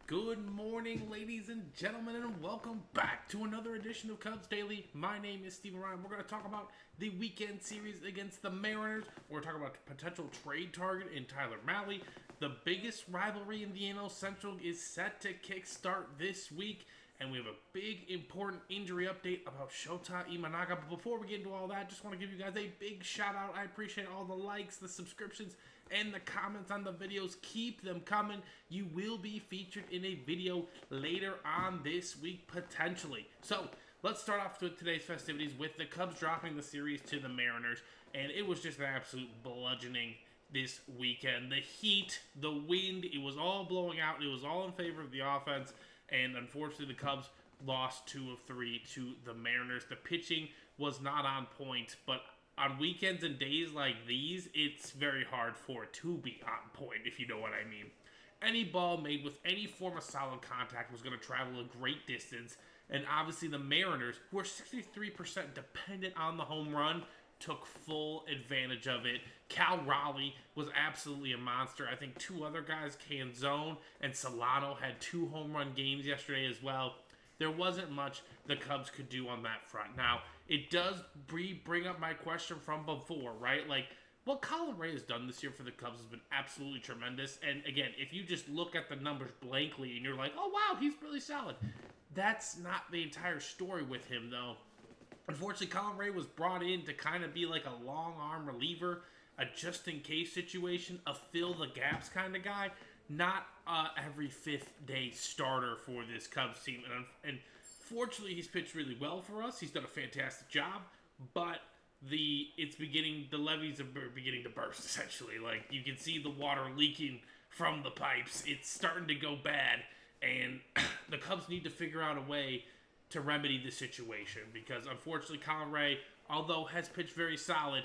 Good morning, ladies and gentlemen, and welcome back to another edition of Cubs Daily. My name is Steven Ryan. We're going to talk about the weekend series against the Mariners. We're going to talk about potential trade target in Tyler Mahle. The biggest rivalry in the NL Central is set to kickstart this week, and we have a big, important injury update about Shota Imanaga. But before we get into all that, just want to give you guys a big shout out. I appreciate all the likes, the subscriptions, and the comments on the videos. Keep them coming. You will be featured in a video later on this week, potentially. So, let's start off with today's festivities with the Cubs dropping the series to the Mariners. And it was just an absolute bludgeoning this weekend. The heat, the wind, it was all blowing out. It was all in favor of the offense. And unfortunately, the Cubs lost 2 of 3 to the Mariners. The pitching was not on point, but on weekends and days like these, it's very hard for it to be on point, if you know what I mean. Any ball made with any form of solid contact was going to travel a great distance, and obviously the Mariners, who are 63% dependent on the home run, took full advantage of it. Cal Raleigh was absolutely a monster. I think 2 other guys, Canzone and Solano, had 2 home run games yesterday as well. There wasn't much the Cubs could do on that front. Now, it does bring up my question from before, right? Like, what Colin Ray has done this year for the Cubs has been absolutely tremendous. And again, if you just look at the numbers blankly and you're like, oh, wow, he's really solid. That's not the entire story with him, though. Unfortunately, Colin Ray was brought in to kind of be like a long arm reliever, a just-in-case situation, a fill-the-gaps kind of guy. Not every fifth-day starter for this Cubs team. And fortunately, he's pitched really well for us. He's done a fantastic job. But the levees are beginning to burst, essentially. Like, you can see the water leaking from the pipes. It's starting to go bad. And the Cubs need to figure out a way to remedy the situation. Because, unfortunately, Colin Ray, although has pitched very solid,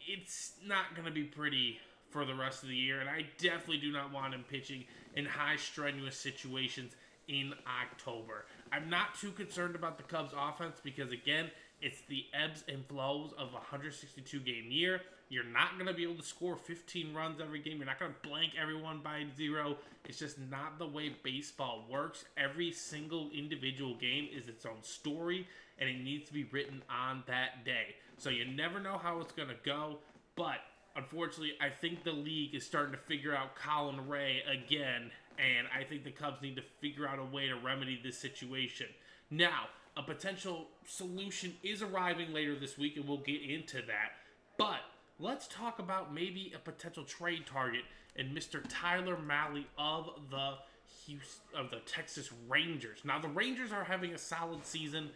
it's not going to be pretty for the rest of the year, and I definitely do not want him pitching in high strenuous situations in October. I'm not too concerned about the Cubs offense because, again, it's the ebbs and flows of a 162-game year. You're not going to be able to score 15 runs every game. You're not going to blank everyone by 0. It's just not the way baseball works. Every single individual game is its own story, and it needs to be written on that day. So you never know how it's going to go, but unfortunately, I think the league is starting to figure out Colin Ray again, and I think the Cubs need to figure out a way to remedy this situation. Now, a potential solution is arriving later this week, and we'll get into that. But let's talk about maybe a potential trade target in Mr. Tyler Mahle of the Texas Rangers. Now, the Rangers are having a solid season.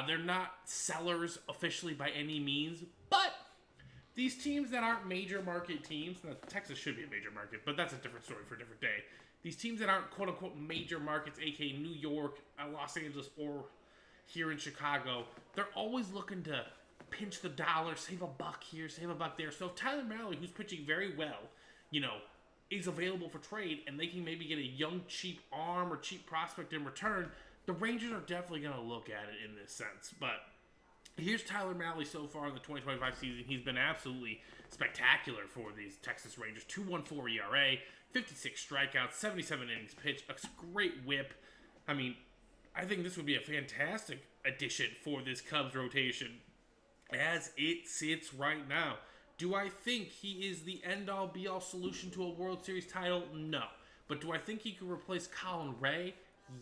They're not sellers officially by any means, but these teams that aren't major market teams, now Texas should be a major market, but that's a different story for a different day. These teams that aren't quote-unquote major markets, aka New York, Los Angeles, or here in Chicago, they're always looking to pinch the dollar, save a buck here, save a buck there. So if Tyler Mahle, who's pitching very well, is available for trade, and they can maybe get a young, cheap arm or cheap prospect in return, the Rangers are definitely going to look at it in this sense. But here's Tyler Mahle so far in the 2025 season. He's been absolutely spectacular for these Texas Rangers. 2.14 ERA, 56 strikeouts, 77 innings pitched, a great whip. I mean, I think this would be a fantastic addition for this Cubs rotation as it sits right now. Do I think he is the end-all, be-all solution to a World Series title? No. But do I think he could replace Colin Ray?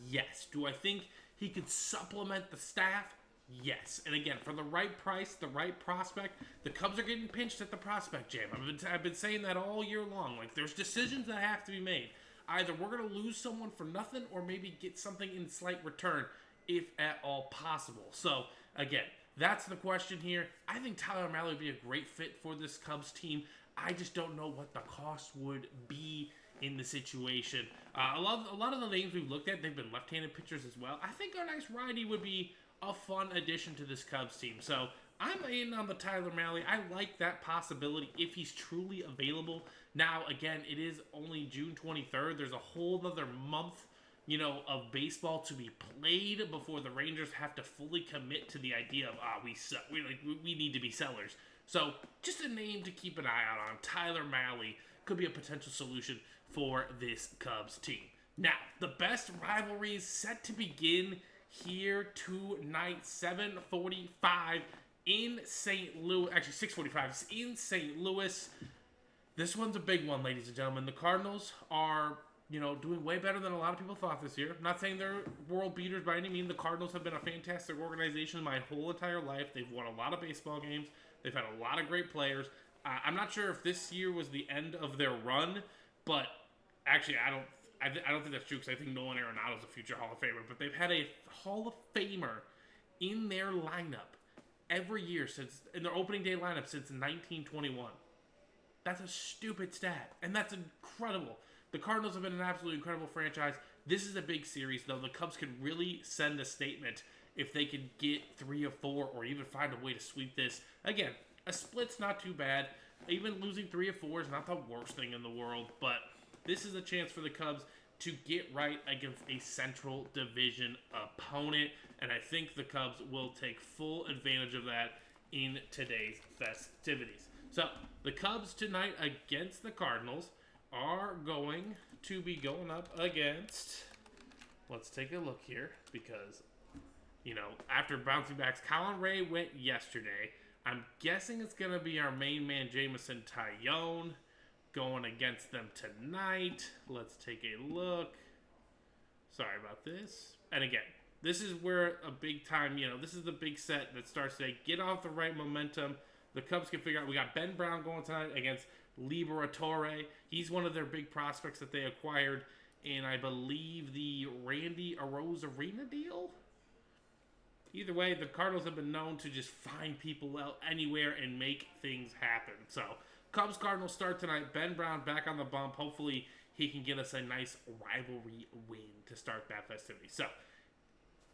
Yes. Do I think he could supplement the staff? Yes. And again, for the right price, the right prospect, the Cubs are getting pinched at the prospect jam. I've been saying that all year long. Like, there's decisions that have to be made. Either we're going to lose someone for nothing or maybe get something in slight return, if at all possible. So, again, that's the question here. I think Tyler Mahle would be a great fit for this Cubs team. I just don't know what the cost would be in the situation. A lot of the names we've looked at, they've been left-handed pitchers as well. I think a nice righty would be a fun addition to this Cubs team. So I'm in on the Tyler Mahle. I like that possibility if he's truly available. Now, again, it is only June 23rd. There's a whole other month, of baseball to be played before the Rangers have to fully commit to the idea of, we need to be sellers. So just a name to keep an eye out on. Tyler Mahle could be a potential solution for this Cubs team. Now, the best rivalry is set to begin here tonight, 7:45 in St. Louis. Actually, 6:45 in St. Louis. This one's a big one, ladies and gentlemen. The Cardinals are, doing way better than a lot of people thought this year. I'm not saying they're world beaters by any means. The Cardinals have been a fantastic organization my whole entire life. They've won a lot of baseball games. They've had a lot of great players. I'm not sure if this year was the end of their run, but actually, I don't think that's true because I think Nolan Arenado's a future Hall of Famer. But they've had a Hall of Famer in their lineup every year in their opening day lineup since 1921. That's a stupid stat, and that's incredible. The Cardinals have been an absolutely incredible franchise. This is a big series, though. The Cubs could really send a statement if they could get 3 or 4 or even find a way to sweep this. Again, a split's not too bad. Even losing 3 or 4 is not the worst thing in the world, but this is a chance for the Cubs to get right against a Central Division opponent, and I think the Cubs will take full advantage of that in today's festivities. So, the Cubs tonight against the Cardinals are going to be going up against, let's take a look here, because, after bouncing backs, Colin Ray went yesterday. I'm guessing it's going to be our main man, Jameson Taillon, going against them tonight. Let's take a look. Sorry about this. And again, this is where a big time, this is the big set that starts today. Get off the right momentum. The Cubs can figure out. We got Ben Brown going tonight against Liberatore. He's one of their big prospects that they acquired in, I believe, the Randy Arozarena deal. Either way, the Cardinals have been known to just find people out anywhere and make things happen. So, Cubs-Cardinals start tonight. Ben Brown back on the bump. Hopefully, he can get us a nice rivalry win to start that festivity. So,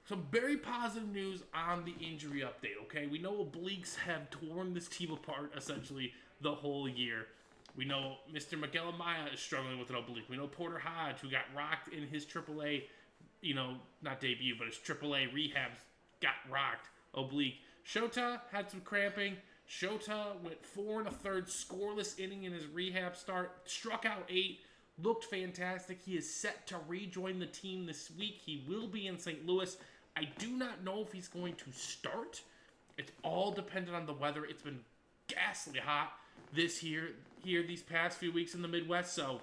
some very positive news on the injury update, okay? We know obliques have torn this team apart, essentially, the whole year. We know Mr. Miguel Amaya is struggling with an oblique. We know Porter Hodge, who got rocked in his AAA, not debut, but his AAA rehabs, got rocked, oblique. Shota had some cramping. Shota went 4 1/3 scoreless inning in his rehab start, struck out 8, looked fantastic. He is set to rejoin the team this week. He will be in St. Louis. I do not know if he's going to start. It's all dependent on the weather. It's been ghastly hot these past few weeks in the Midwest, so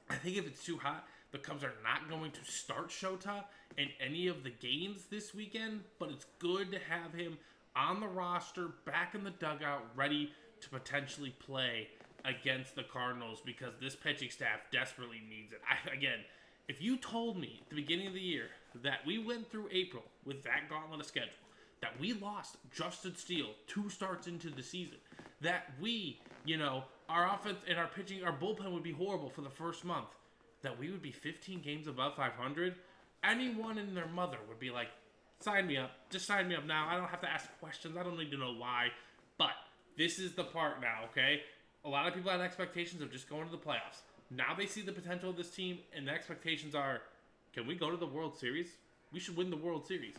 I think if it's too hot, the Cubs are not going to start Shota in any of the games this weekend, but it's good to have him on the roster, back in the dugout, ready to potentially play against the Cardinals because this pitching staff desperately needs it. Again, if you told me at the beginning of the year that we went through April with that gauntlet of schedule, that we lost Justin Steele 2 starts into the season, that we, our offense and our pitching, our bullpen would be horrible for the first month, that we would be 15 games above 500, anyone and their mother would be like, sign me up. Just sign me up now. I don't have to ask questions. I don't need to know why. But this is the part now, okay? A lot of people had expectations of just going to the playoffs. Now they see the potential of this team, and the expectations are, can we go to the World Series? We should win the World Series.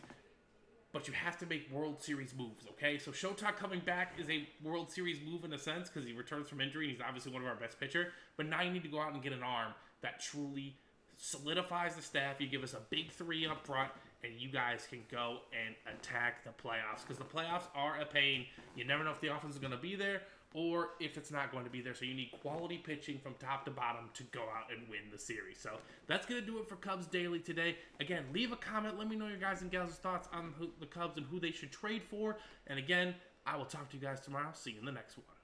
But you have to make World Series moves, okay? So Shota coming back is a World Series move in a sense because he returns from injury. He's obviously one of our best pitcher. But now you need to go out and get an arm that truly solidifies the staff. You give us a big 3 up front, and you guys can go and attack the playoffs because the playoffs are a pain. You never know if the offense is going to be there or if it's not going to be there. So you need quality pitching from top to bottom to go out and win the series. So that's going to do it for Cubs Daily today. Again, leave a comment. Let me know your guys and gals' thoughts on the Cubs and who they should trade for. And again, I will talk to you guys tomorrow. See you in the next one.